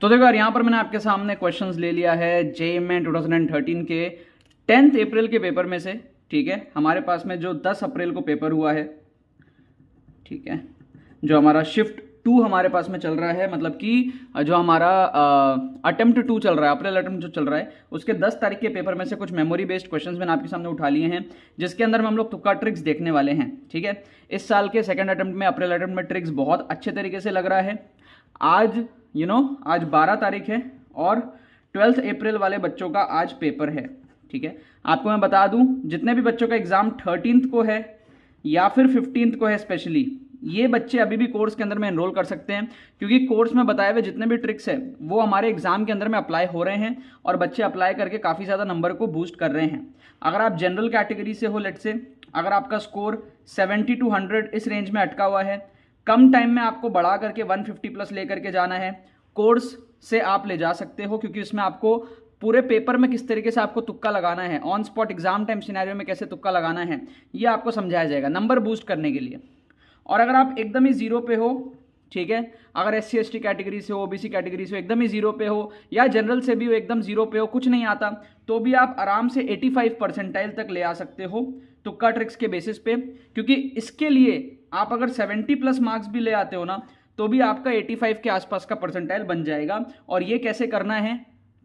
तो देखो यार, यहाँ पर मैंने आपके सामने क्वेश्चंस ले लिया है JMN 2013 के 10 अप्रैल के पेपर में से। ठीक है, हमारे पास में जो 10 अप्रैल को पेपर हुआ है, ठीक है, जो हमारा शिफ्ट 2 हमारे पास में चल रहा है, मतलब कि जो हमारा अटेम्प्ट 2 चल रहा है, अप्रैल अटेम्प्ट जो चल रहा है, उसके 10 तारीख के पेपर में से कुछ मेमोरी बेस्ड क्वेश्चंस मैंने आपके सामने उठा लिए हैं, जिसके अंदर में हम लोग तुक्का ट्रिक्स देखने वाले हैं। ठीक है, इस साल के सेकंड अटेम्प्ट में, अप्रैल अटेम्प्ट में ट्रिक्स बहुत अच्छे तरीके से लग रहा है। आज आज 12 तारीख है और 12 अप्रैल वाले बच्चों का आज पेपर है। ठीक है, आपको मैं बता दूं, जितने भी बच्चों का एग्जाम 13 को है या फिर 15 को है स्पेशली, ये बच्चे अभी भी कोर्स के अंदर में एनरोल कर सकते हैं, क्योंकि कोर्स में बताए हुए जितने भी ट्रिक्स है वो हमारे एग्जाम के अंदर में अप्लाई हो रहे हैं और बच्चे अप्लाई करके काफ़ी ज़्यादा नंबर को बूस्ट कर रहे हैं। अगर आप जनरल कैटेगरी से हो, लेट से अगर आपका स्कोर 70 to 100 इस रेंज में अटका हुआ है, कम टाइम में आपको बढ़ा करके 150 प्लस लेकर के जाना है, कोर्स से आप ले जा सकते हो, क्योंकि इसमें आपको पूरे पेपर में किस तरीके से आपको तुक्का लगाना है, on spot exam time scenario में कैसे तुक्का लगाना है, ये आपको समझाया जाएगा नंबर बूस्ट करने के लिए। और अगर आप एकदम ही जीरो पे हो, ठीक है, अगर SC ST कैटेगरी से हो, OBC कैटेगरी से हो, एकदम ही जीरो पे हो, या जनरल से भी हो एकदम जीरो पे हो, कुछ नहीं आता, तो भी आप आराम से 85 परसेंटाइल तक ले आ सकते हो तुक्का ट्रिक्स के बेसिस पे। क्योंकि इसके लिए आप अगर 70 प्लस मार्क्स भी ले आते हो ना, तो भी आपका 85 के आसपास का परसेंटाइल बन जाएगा। और ये कैसे करना है,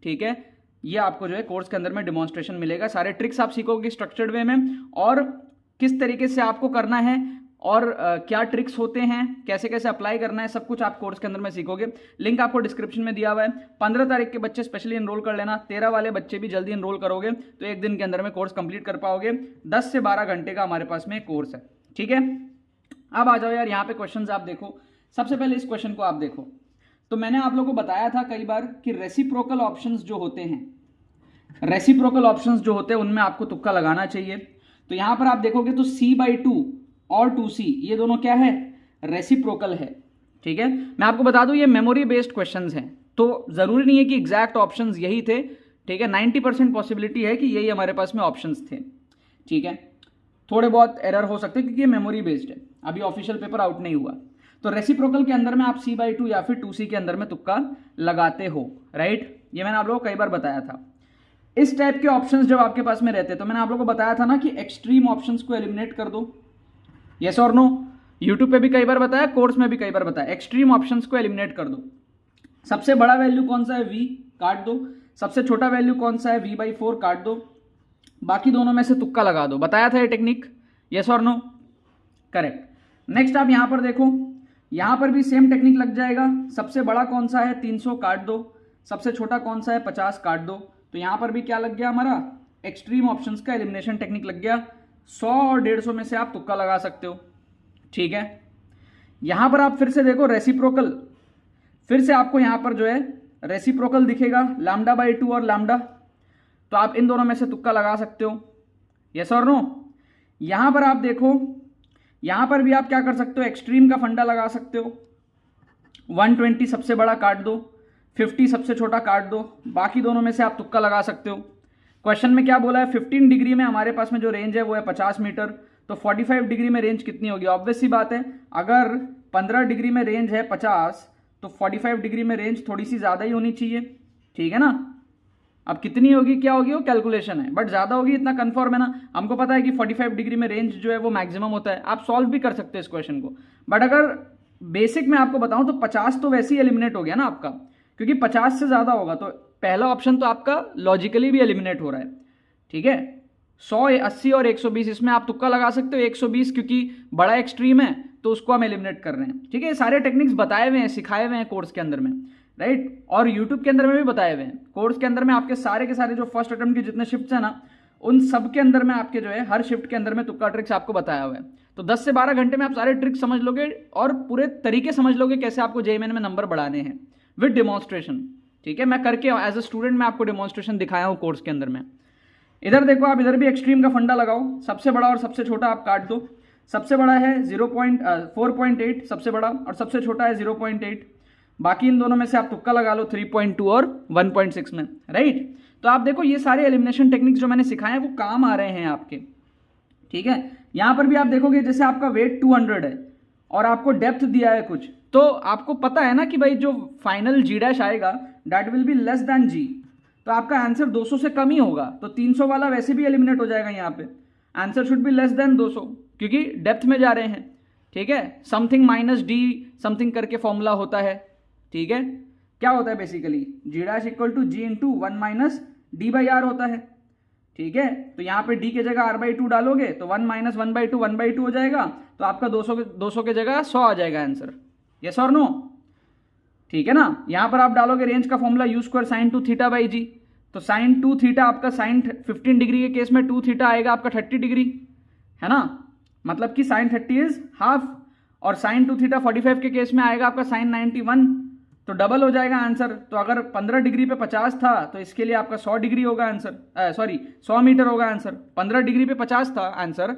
ठीक है, ये आपको जो है कोर्स के अंदर में डिमॉन्स्ट्रेशन मिलेगा। सारे ट्रिक्स आप सीखोगे स्ट्रक्चर्ड वे में, और किस तरीके से आपको करना है, और क्या ट्रिक्स होते हैं, कैसे कैसे अप्लाई करना है, सब कुछ आप कोर्स के अंदर में सीखोगे। लिंक आपको डिस्क्रिप्शन में दिया हुआ है। 15 तारीख के बच्चे स्पेशली एनरोल कर लेना, 13 वाले बच्चे भी जल्दी एनरोल करोगे तो एक दिन के अंदर में कोर्स कंप्लीट कर पाओगे। 10 से 12 घंटे का हमारे पास में कोर्स है। ठीक है, अब आ जाओ यार, यहाँ पे क्वेश्चन आप देखो। सबसे पहले इस क्वेश्चन को आप देखो, तो मैंने आप लोगों को बताया था कई बार कि रेसिप्रोकल ऑप्शंस जो होते हैं, रेसिप्रोकल ऑप्शंस जो होते हैं उनमें आपको तुक्का लगाना चाहिए। तो यहां पर आप देखोगे तो C/2 और 2C ये दोनों क्या है, रेसिप्रोकल है। ठीक है, मैं आपको बता दूं ये मेमोरी बेस्ड क्वेश्चंस हैं, तो जरूरी नहीं है कि एग्जैक्ट ऑप्शंस यही थे। ठीक है, 90% पॉसिबिलिटी है कि यही हमारे पास में ऑप्शंस थे। ठीक है, थोड़े बहुत एरर हो सकते हैं क्योंकि ये मेमोरी बेस्ड है, अभी ऑफिशियल पेपर आउट नहीं हुआ। तो रेसिप्रोकल के अंदर में आप C/2 या फिर 2C के अंदर में तुक्का लगाते हो, राइट। ये मैंने आप लोगों को कई बार बताया था। इस टाइप के ऑप्शंस जब आपके पास में रहते हैं, तो मैंने आप लोगों को बताया था ना कि एक्सट्रीम ऑप्शंस को एलिमिनेट कर दो, यस और नो। यूट्यूब पे भी कई बार बताया, कोर्स में भी कई बार बताया, एक्सट्रीम ऑप्शंस को एलिमिनेट कर दो। सबसे बड़ा वैल्यू कौन सा है, V, काट दो। सबसे छोटा वैल्यू कौन सा है, V/4, काट दो। बाकी दोनों में से तुक्का लगा दो। बताया था ये टेक्निक, यस और नो, करेक्ट। नेक्स्ट आप यहां पर देखो, यहां पर भी सेम टेक्निक लग जाएगा। सबसे बड़ा कौन सा है, 300, काट दो। सबसे छोटा कौन सा है, 50, काट दो। तो यहां पर भी क्या लग गया हमारा, एक्सट्रीम ऑप्शंस का एलिमिनेशन टेक्निक लग गया। 100 और 150 में से आप तुक्का लगा सकते हो। ठीक है, यहां पर आप फिर से देखो रेसिप्रोकल, फिर से आपको यहां पर जो है रेसिप्रोकल दिखेगा, λ/2 और लैम्डा, तो आप इन दोनों में से तुक्का लगा सकते हो, यस और नो। यहां पर आप देखो, यहां पर भी आप क्या कर सकते हो, एक्सट्रीम का फंडा लगा सकते हो। 120 सबसे बड़ा काट दो, 50 सबसे छोटा काट दो। बाकी दोनों में से आप तुक्का लगा सकते हो। क्वेश्चन में क्या बोला है, 15 डिग्री में हमारे पास में जो रेंज है वो है 50 मीटर, तो 45 डिग्री में रेंज कितनी होगी, ऑब्वियस सी बात है, अगर 15 डिग्री में रेंज है 50, तो 45 डिग्री में रेंज थोड़ी सी ज़्यादा ही होनी चाहिए। ठीक है ना, अब कितनी होगी, क्या होगी, वो कैलकुलेशन है, बट ज़्यादा होगी, इतना कन्फर्म है ना। हमको पता है कि 45 डिग्री में रेंज जो है वो मैक्सिमम होता है। आप सॉल्व भी कर सकते हैं इस क्वेश्चन को, बट अगर बेसिक में आपको बताऊं तो 50 तो वैसे ही एलिमिनेट हो गया ना आपका, क्योंकि 50 से ज़्यादा होगा, तो पहला ऑप्शन तो आपका लॉजिकली भी एलिमिनेट हो रहा है। ठीक है, 100, 80 और 120 इसमें आप तुक्का लगा सकते हो। 120 क्योंकि बड़ा एक्सट्रीम है तो उसको हम एलिमिनेट कर रहे हैं। ठीक है, सारे टेक्निक्स बताए हुए हैं, सिखाए हुए हैं कोर्स के अंदर में, राइट, और यूट्यूब के अंदर में भी बताए हुए हैं। कोर्स के अंदर में आपके सारे के सारे जो फर्स्ट अटेम्प्ट के जितने शिफ्ट्स हैं ना, उन सब के अंदर में आपके जो है हर शिफ्ट के अंदर में तुक्का ट्रिक्स आपको बताया हुआ है। तो 10 से 12 घंटे में आप सारे ट्रिक्स समझ लोगे और पूरे तरीके समझ लोगे कैसे आपको JMN में नंबर बढ़ाने हैं विद डिमॉन्स्ट्रेशन। ठीक है, मैं करके एज अ स्टूडेंट मैं आपको डिमॉन्स्ट्रेशन दिखाया हूँ कोर्स के अंदर में। इधर देखो, आप इधर भी एक्सट्रीम का फंडा लगाओ, सबसे बड़ा और सबसे छोटा आप काट दो। सबसे बड़ा है 4.8 सबसे बड़ा, और सबसे छोटा है 0.8। बाकी इन दोनों में से आप तुक्का लगा लो 3.2 और 1.6 में, राइट। तो आप देखो ये सारे एलिमिनेशन टेक्निक्स जो मैंने सिखाए हैं वो काम आ रहे हैं आपके। ठीक है, यहां पर भी आप देखोगे जैसे आपका वेट 200 है और आपको डेप्थ दिया है कुछ, तो आपको पता है ना कि भाई जो फाइनल जी डैश आएगा that will be less than G, तो आपका आंसर 200 से कम ही होगा, तो 300 वाला वैसे भी एलिमिनेट हो जाएगा। यहाँ पे answer should be less than 200 क्योंकि डेप्थ में जा रहे हैं। ठीक है, समथिंग माइनस डी समथिंग करके फॉर्मूला होता है। ठीक है, क्या होता है basically, g dash equal to g into 1 minus d by R होता है। ठीक है, तो यहाँ पे डी के जगह आर बाई 2 डालोगे तो 1 माइनस 1/2 1/2 हो जाएगा, तो आपका 200 के जगह 100 आ जाएगा आंसर। यस और नो? ठीक है ना। यहाँ पर आप डालोगे रेंज का formula u square sine 2 theta by G, तो साइन 2 थीटा आपका साइन 15 डिग्री के केस में 2 थीटा आएगा आपका 30 डिग्री, है ना, मतलब कि साइन 30 इज हाफ, और साइन 2 थीटा 45 के केस में आएगा आपका साइन 91, तो डबल हो जाएगा आंसर। तो अगर 15 डिग्री पे 50 था तो इसके लिए आपका 100 डिग्री होगा आंसर, 100 मीटर होगा आंसर। 15 डिग्री पे 50 था आंसर,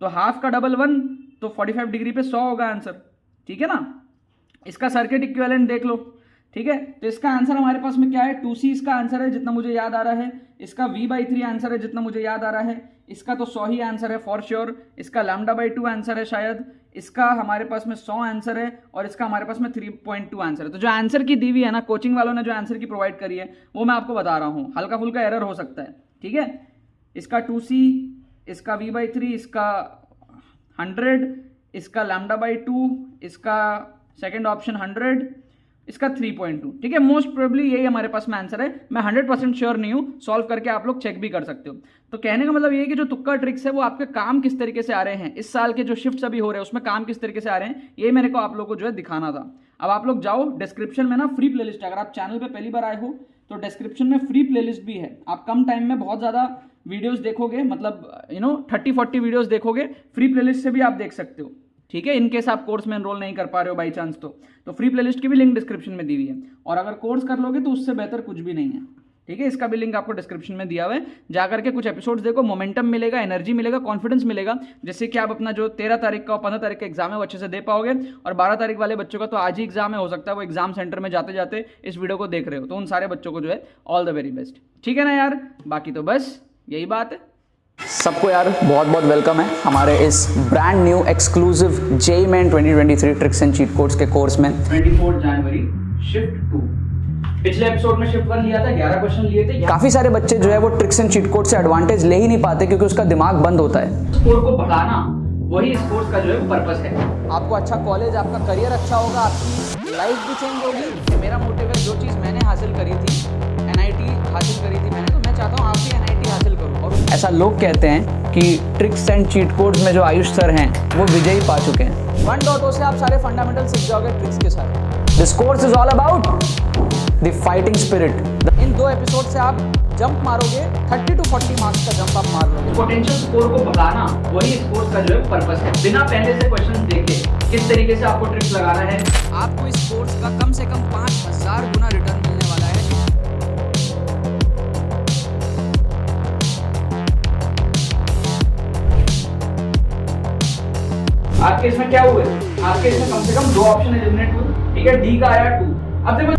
तो हाफ का डबल 1, तो 45 डिग्री पे 100 होगा आंसर। ठीक है ना। इसका सर्किट इक्विवेलेंट देख लो। ठीक है, तो इसका आंसर हमारे पास में क्या है, 2C इसका आंसर है जितना मुझे याद आ रहा है, इसका V/3 आंसर है जितना मुझे याद आ रहा है, इसका तो 100 ही आंसर है फॉर श्योर, इसका λ/2 आंसर है शायद, इसका हमारे पास में 100 आंसर है, और इसका हमारे पास में 3.2 आंसर है। तो जो आंसर की दी हुई है ना, कोचिंग वालों ने जो आंसर की प्रोवाइड करी है वो मैं आपको बता रहा हूँ, हल्का फुल्का एरर हो सकता है। ठीक है, इसका 2C, इसका V/3, इसका 100, इसका λ/2, इसका सेकेंड ऑप्शन 100, इसका 3.2। ठीक है, मोस्ट प्रोबेबली यही हमारे पास में आंसर है। मैं 100% श्योर नहीं हूँ, सॉल्व करके आप लोग चेक भी कर सकते हो। तो कहने का मतलब ये है कि जो तुक्का ट्रिक्स है वो आपके काम किस तरीके से आ रहे हैं, इस साल के जो शिफ्ट्स अभी हो रहे हैं उसमें काम किस तरीके से आ रहे हैं, ये मेरे को आप लोगों को जो है दिखाना था। अब आप लोग जाओ डिस्क्रिप्शन में ना फ्री प्लेलिस्ट, अगर आप चैनल पर पहली बार आए हो तो डिस्क्रिप्शन में फ्री प्लेलिस्ट भी है। आप कम टाइम में बहुत ज़्यादा वीडियोज़ देखोगे, मतलब 30-40 वीडियोज़ देखोगे, फ्री प्लेलिस्ट से भी आप देख सकते हो। ठीक है, इनकेस आप कोर्स में एनरोल नहीं कर पा रहे हो बाई चांस, तो फ्री प्लेलिस्ट की भी लिंक डिस्क्रिप्शन में दी हुई है, और अगर कोर्स कर लोगे तो उससे बेहतर कुछ भी नहीं है। ठीक है, इसका भी लिंक आपको डिस्क्रिप्शन में दिया हुआ है, जाकर के कुछ एपिसोड्स देखो, मोमेंटम मिलेगा, एनर्जी मिलेगा, कॉन्फिडेंस मिलेगा, जिससे कि आप अपना जो 13 तारीख का और 15 तारीख का एग्जाम है वो अच्छे से दे पाओगे। और 12 तारीख वाले बच्चों का तो आज ही एग्जाम है, हो सकता है वो एग्जाम सेंटर में जाते जाते इस वीडियो को देख रहे हो, तो उन सारे बच्चों को जो है ऑल द वेरी बेस्ट। ठीक है ना यार, बाकी तो बस यही बात है। सबको यार बहुत बहुत वेलकम है हमारे इस brand new exclusive JEE Main 2023 tricks and cheat codes के कोर्स में। 24 जनवरी शिफ्ट 2, पिछले एपिसोड में शिफ्ट 1 लिया था, 11 क्वेश्चन लिए थे। काफी सारे बच्चे जो है वो ट्रिक्स एंड चीट कोड से एडवांटेज ले ही नहीं पाते क्योंकि उसका दिमाग बंद होता है। स्कोर को बढ़ाना वही इस कोर्स का जो है पर्पस है। आपको अच्छा कॉलेज, आपका करियर अच्छा होगा, आपकी लाइफ भी चेंज होगी। मेरा मोटिव है, जो चीज़ मैंने हासिल करी थी, NIT हासिल करी थी मैंने, तो मैं चाहता हूँ आप भी NIT हासिल करो। और ऐसा लोग कहते हैं कि ट्रिक्स एंड चीट कोड्स में जो आयुष सर हैं वो विजयी पा चुके हैं। 1.0 से आप सारे फंडामेंटल सीख जाओगे ट्रिक्स के साथ। This course is all about the fighting spirit. In 2 episode से आप जंप मारोगे, 30 to 40 मार्क्स का जंप आप मार लोगे। पोटेंशियल स्कोर को बढ़ाना वही इस कोर्स का जो है पर्पस है। बिना पहले से क्वेश्चन देखे किस तरीके से आपको ट्रिक्स लगाना है, आपको इस कोर्स का कम से कम 5000 गुना रिटर्न मिलने वाला है। आपके इसमें क्या हुए, आपके इसमें कम से कम 2 ऑप्शन एलिमिनेट हुए। ठीक है, डी का आया 2। अब देखो